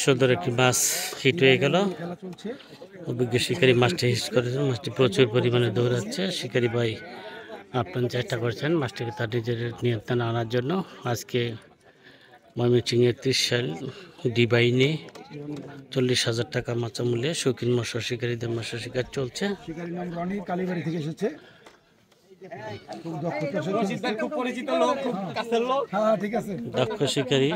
সুন্দর একটি মাছ হিট হয়ে গেল। অভিজ্ঞ শিকারী মাছটি হিট করেছেন। মাছটি প্রচুর পরিমাণে দৌড়াচ্ছে। শিকারী ভাই আপ্রাণ চেষ্টা করছেন মাছটিকে তার নিজের নিয়ন্ত্রণে আনার জন্য। আজকে ময়মনসিংহের ত্রিশাল ডিবাইনে 40,000 টাকা মাচা মূল্যে শৌখিন মৎস্য শিকারীদের মৎস্য শিকার চলছে। শিকারীর নাম রনি, কালীবাড়ি থেকে এসেছে। দক্ষ শিকারী,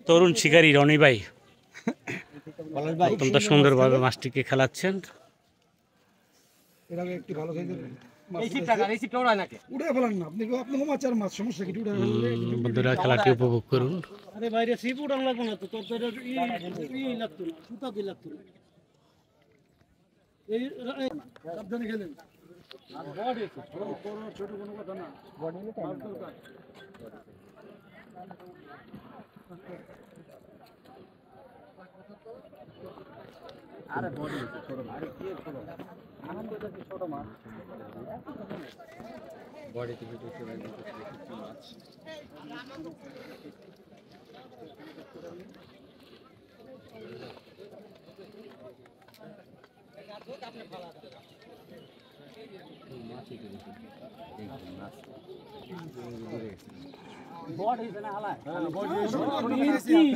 তরুণ শিকারী রনি ভাই অত্যন্ত সুন্দরভাবে মাছটিকে খেলাচ্ছেন। বন্ধুরা খেলাটি উপভোগ করুন। আরে বড় ছোট মাছ, আরে কি ছোট মাছ, আনন্দ দেখি ছোট মাছ, বড় থেকে ছোট মাছ।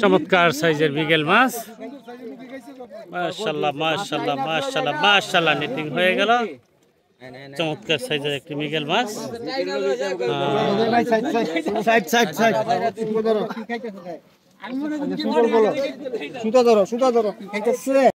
চমৎকার সাইজের বিগেল মাছ। মাশাআল্লাহ মাশাআল্লাহ মাশাআল্লাহ মাশাআল্লাহ, নেটিং হয়ে গেল। চমৎকার সাইজের একটি মিগেল মাছ। সুতা ধরো